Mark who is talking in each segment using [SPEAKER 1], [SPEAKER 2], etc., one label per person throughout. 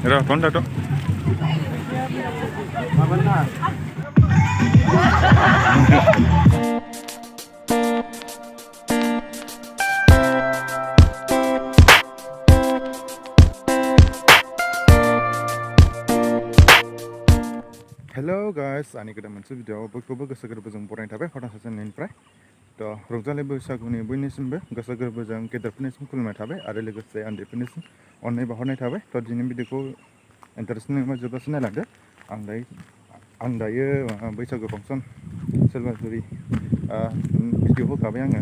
[SPEAKER 1] Rồi, con đâu đó. Hello guys, ani goदान मोनसे video बयखौबो गोसो गोरबोजों बरायनाय थाबाय हरना सासेनिफ्राय रंजालि बैसागुनि बयनिसिमबो गोसो गोरबोजों गेदेरफोरनिसिम खुलुमनाय थाबाय आरो लोगोसे उन्दैफोरनिसिम अननाय बावहरनाय थाबाय दिनैनि भिडिअखौ इन्टारेस्टिं एबा जोबजासिम नायलांदो आं दायो बैसागु फांसन सोरबाफोरि भिडिअ होखाबाय आङो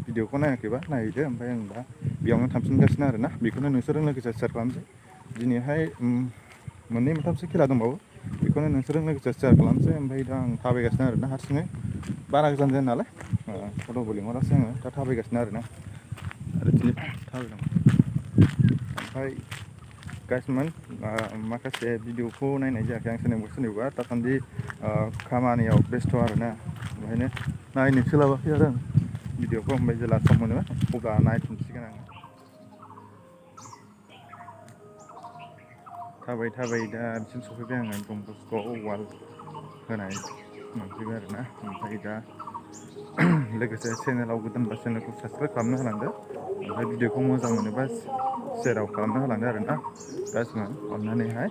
[SPEAKER 1] भिडिअखौ नायाखैबा नायदो ओमफ्राय आं दा बेयावनो थांफिनगासिनो आरोना बेखौनो नोंसोरजों लोगोसे शेयार खालामसै दिनैहाय मोननै मोनथामसो खेला दंबावो बेखौनो नोंसोरजों लोगोसे शेयार खालामसै ओमफ्राय दा आं थाबायगासिनो आरोना हारसिङै बारा गोजान जाया नालाय फट'बो लिंहरासै आङो दा थाबायगासिनो आरोना आरो दिनै थाबायलांबाय ओमफ्राय गाइसमोन माखासे भिडिअखौ नायनाय जायाखै आं सोरनिबा दासान्दि खामानियाव बेस्थ' आरोना ओंखायनो नायनो सोलाबाखै आरो आं भिडिअखौ ओमफ्राय जेला सम मोनो अब्ला नायफिनसिगोन आङो थाबाय दा बिसिम सफैबाय आङो डन बस्क'आव वाल होनाय मोनफैबाय आरोना ओमफ्राय दा लोगोसे चेनेलाव गोदानबा चेनेलखौ साबसक्राइब खालामनो होलांदो ओमफ्राय भिडिअखौ मोजां मोनोबा शेयाराव खालामना होलांदो आरोना गाइसमोन अननानैहाय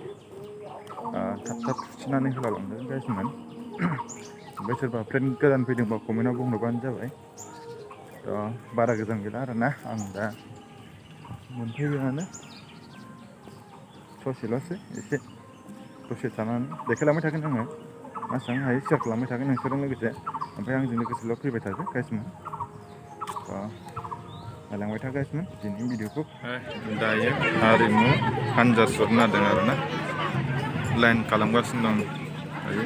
[SPEAKER 1] थाब थुसिनानै होलांदो गाइसमोन ओमफ्राय सोरबा फ्रेन्ड गोदान फैदोंबा कमेन्टआव बुंहरबानो जाबाय बारा गोजान गैला आरोना आं दा मोनफैबायानो ससेल'सै एसे दसे थानानै देखायलांबाय थागोन आङो मासेबां हायो शेयार खालामबाय थागोन नोंसोरजों लोगोसे ओमफ्राय आंजों लोगोसेल' फैबाय थादो गाइसमोन नायलांबाय था गाइसमोन दिनैनि भिडिअखौ दायो हारिमु हान्जा सुरनो नादों आरोना लाइन खालामगासिनो दं दायो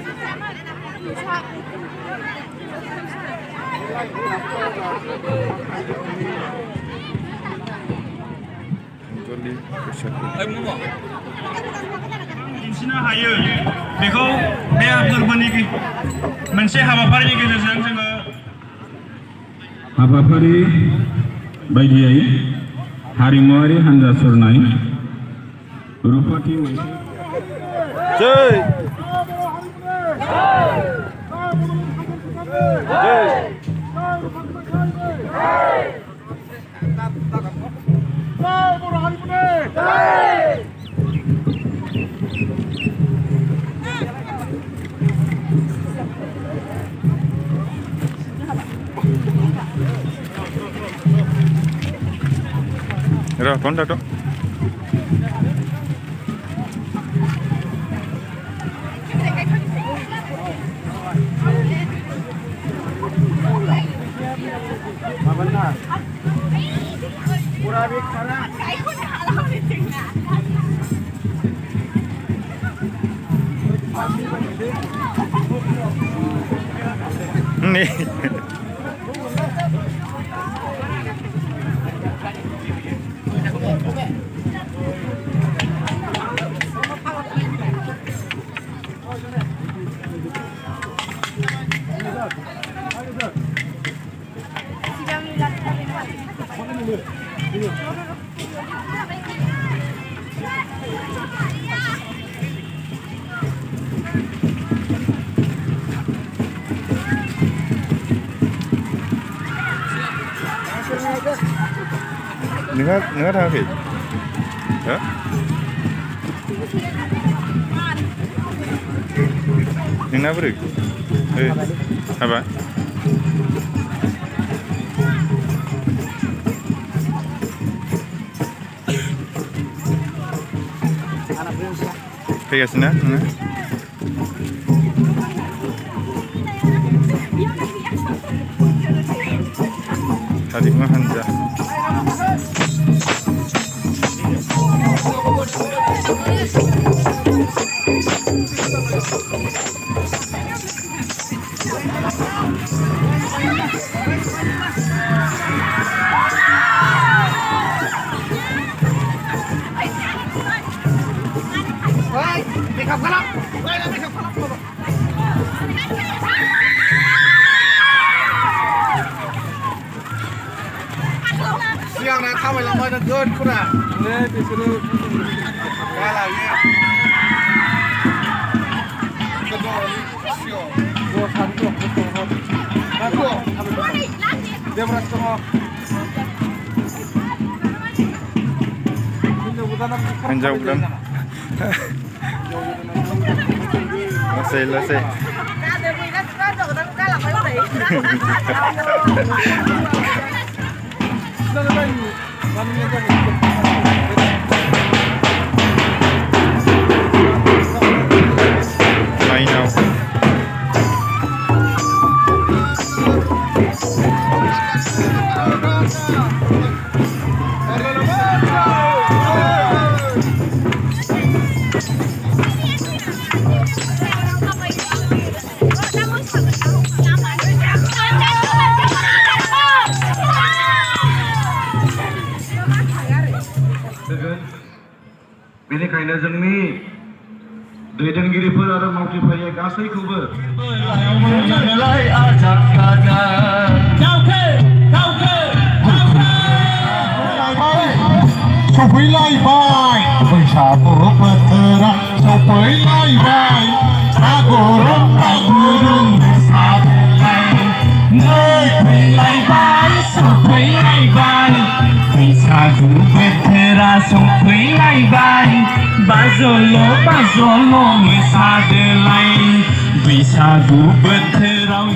[SPEAKER 1] रंजालि बैसागु
[SPEAKER 2] दिन्थिनो हायो बेखौ बे फोरबोनि मोनसे हाबाफारिनि गेजेरजों जोङो हाबाफारि बायदियै हारिमुआरि हान्जा सुरनाय रुपथि
[SPEAKER 1] जय Rồi, con đâu đó. Nih. Nggak tahu ya? Yang apa itu? Apa? Pegas na? Harimau Hanza.
[SPEAKER 3] खामाय लांबाय नोगोद फोरा बिसोरो गालायो
[SPEAKER 1] Hinjaw bulan. Lasai. Mainaw.
[SPEAKER 2] बेनिखायनो जोंनि दैदेनगिरिफोर आरो मावथिफारिया गासैखौबो
[SPEAKER 4] सफैलायबाय बैसागु बोथोरा सफैलायबाय आगरम आगुरुं मोसालाय नै फैलायबाय सफैलायबाय बैसागु बोथोरा सफैलायबाय बाजल' मोसादोलाय बैसागु बोथोराव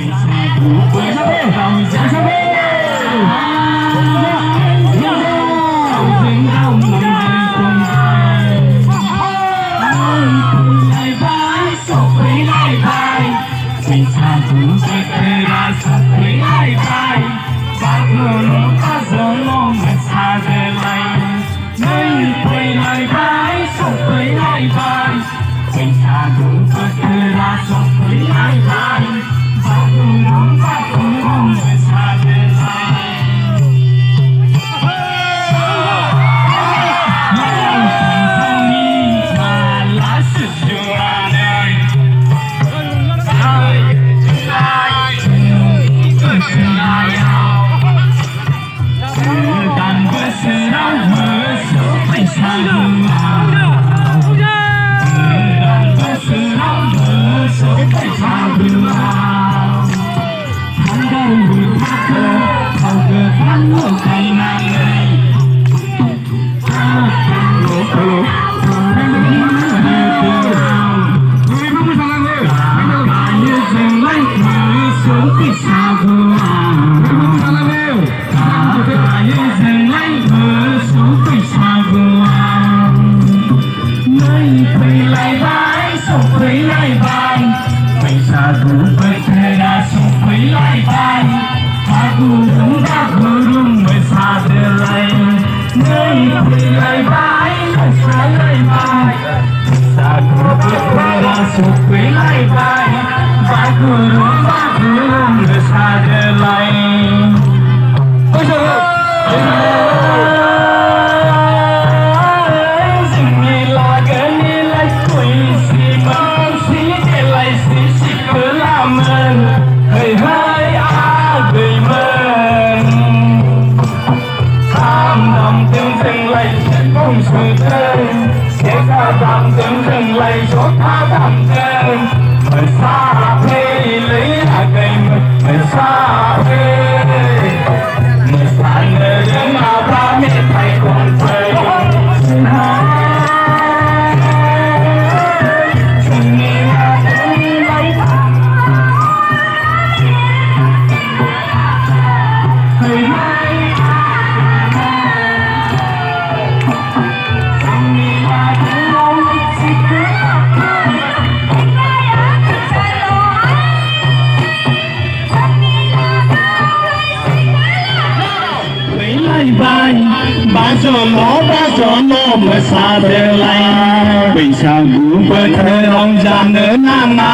[SPEAKER 4] बैसागु बोथोराव जानो नाङा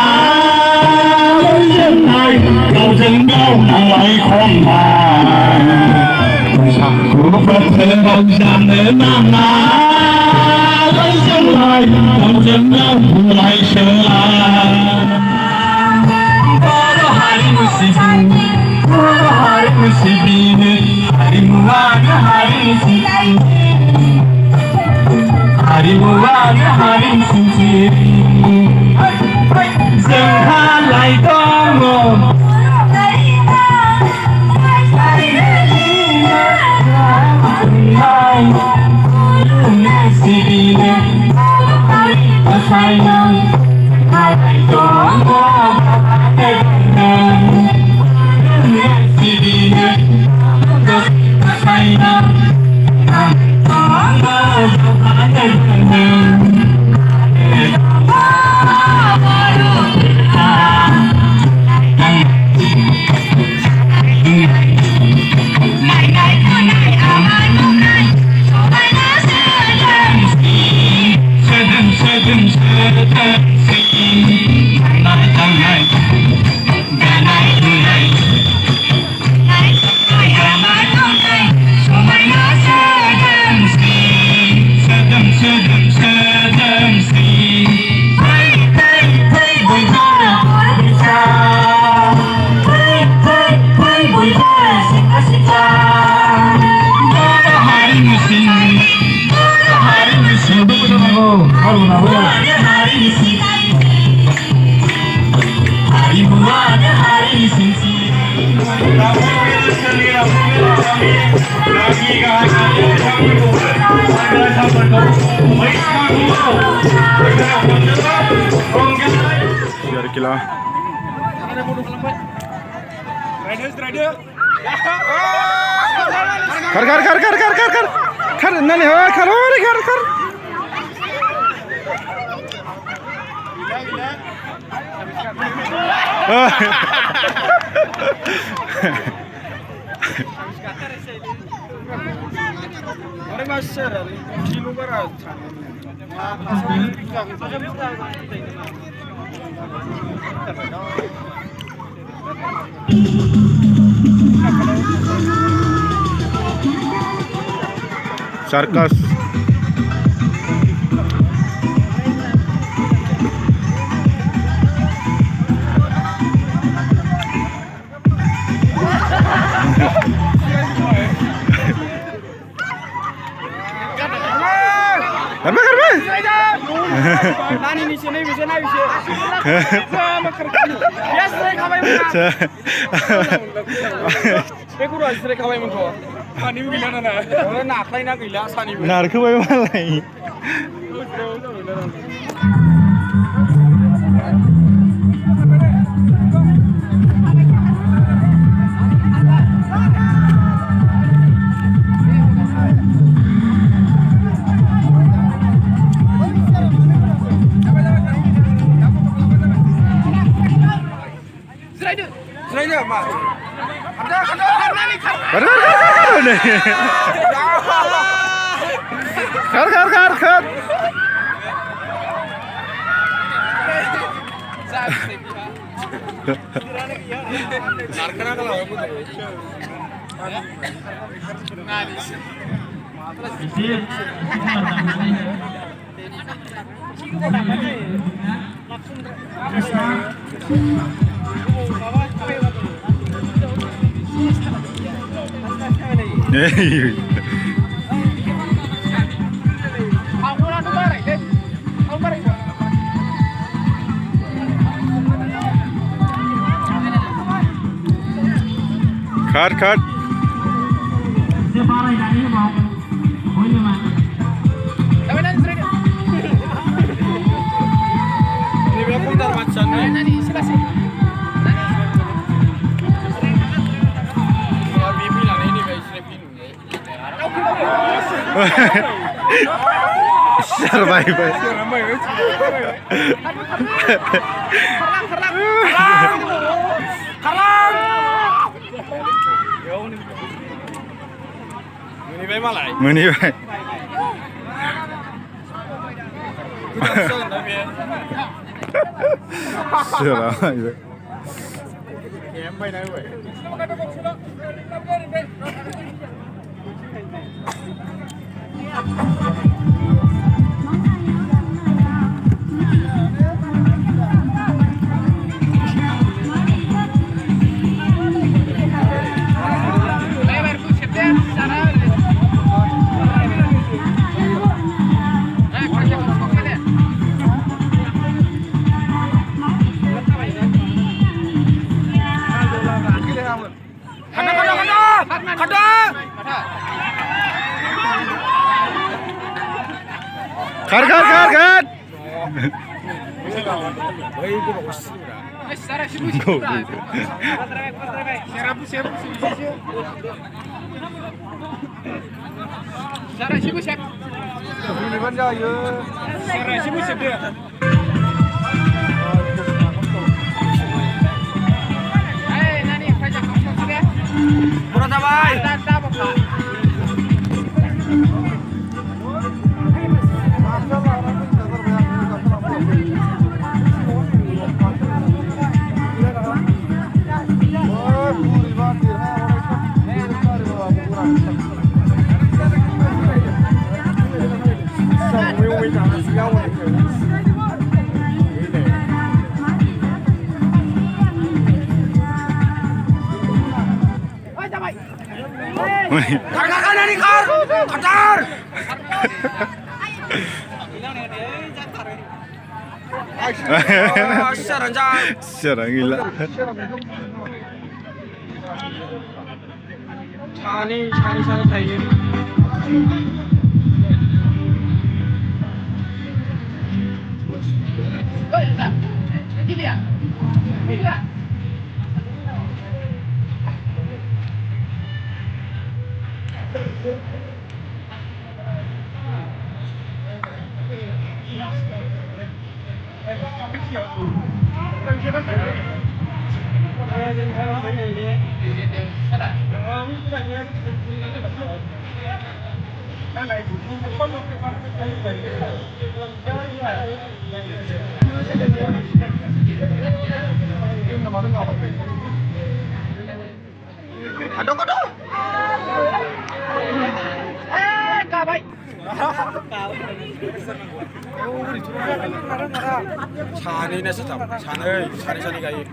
[SPEAKER 4] जोंनाय गावजों गाव नांलाय खमलाय बैसागु बोथोराव जानो नाङा जोंनाय गावजों गाव बुलाय सोलाय बर' हारिमु सिबिनो हारिमुवानो हारिनि Harimuwaनो hari sendiri जोंहालाय दङ सिबिनो sayang hai dong sibinya sayang
[SPEAKER 1] Kila. Kar, nani ho, kar. Sarkas.
[SPEAKER 3] Nani ni sini bisa. Sama kerja. Ya sering kawai mana? Ekor aja sering kawai mana? Sani bila nana. Orang nak lain nak gila sani.
[SPEAKER 1] Nar kawai mana lain?
[SPEAKER 3] Serayu mas. Ada nani kar.
[SPEAKER 1] Kar.
[SPEAKER 3] Narkana kalau aku tu.
[SPEAKER 1] Cut. Survival. Muni bay. Survival. Kar. Siapa gila?
[SPEAKER 3] Chani tayo. Chani nasi jam, chani kayu.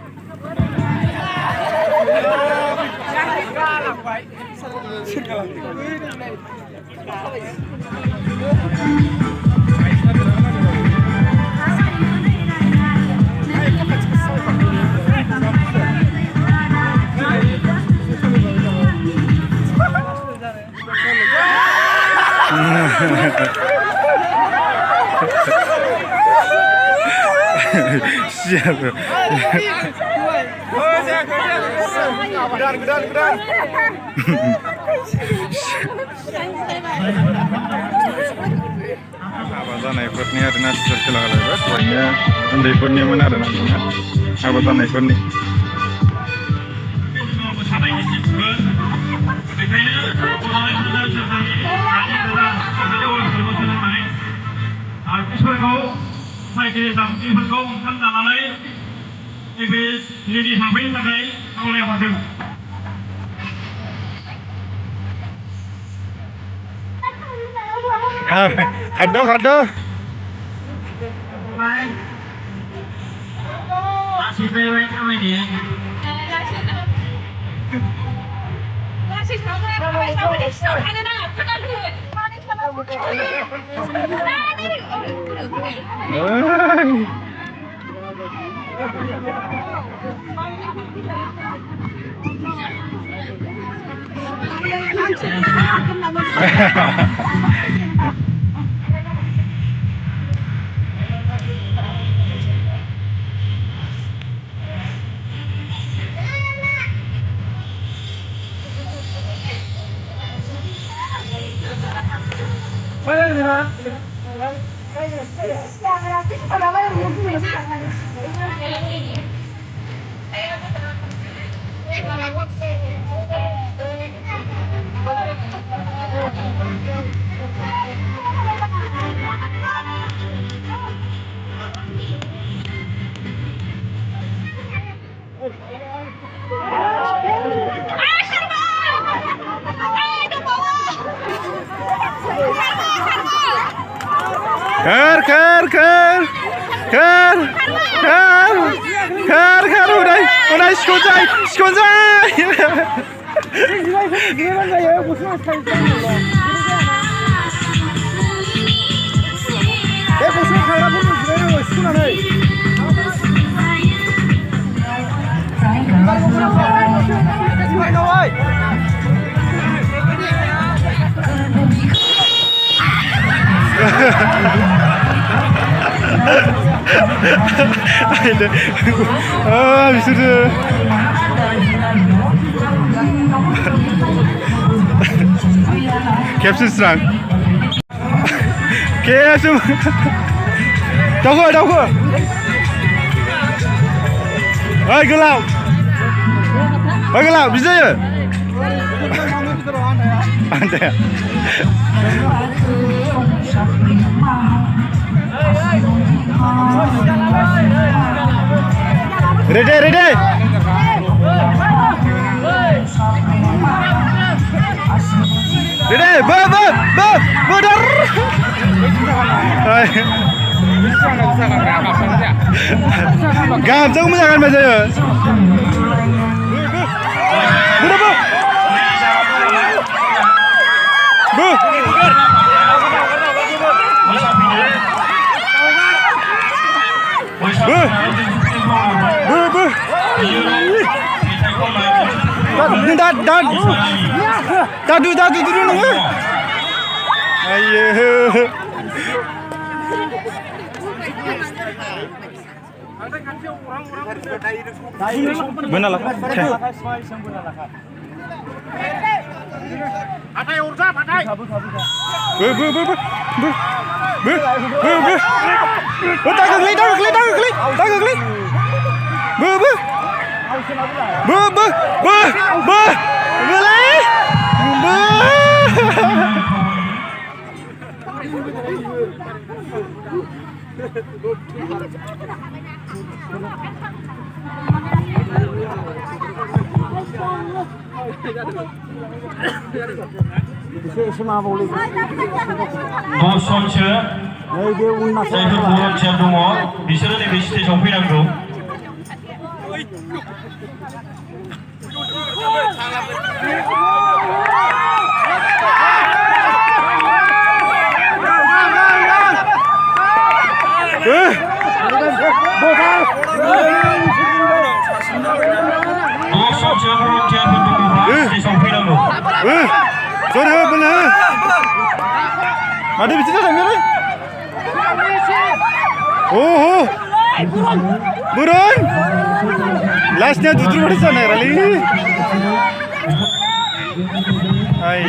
[SPEAKER 1] Siapa? Gedan. Apa जानायफोरनि आरोना सोरखौ लागायबाय बयनिया उन्दैफोरनिमोन आरोना हाबा जानायफोरनि
[SPEAKER 2] cycle जामफैफोरखौ ओंखाम जानानै नैबे ready थांफैनो थाखाय खावलायहरदों।
[SPEAKER 1] खारदो
[SPEAKER 2] आसिफैबाय थाबायनाया udah sikonjai
[SPEAKER 1] बिसोरो खेबसे स्रां खेबसे दावखो ओइ गोलाव बिदि जायो आन्दाया रेडि bodar gamjang moजां गानबाय जायो Dadu dulu nunggu. Ayo. Benar lah.
[SPEAKER 3] Patai urja, patai.
[SPEAKER 2] 선수 자이그 보람 제압 दङ बिसोरो नैबे स्टेजआव फैनांगौ 선수 보람 제압 दङब्ला स्टेजआव फैनांगौ
[SPEAKER 1] Sorry, bener. Ada bicara sama ni. Oh, burun. Lastnya jujur pada sana, Rali. Hai.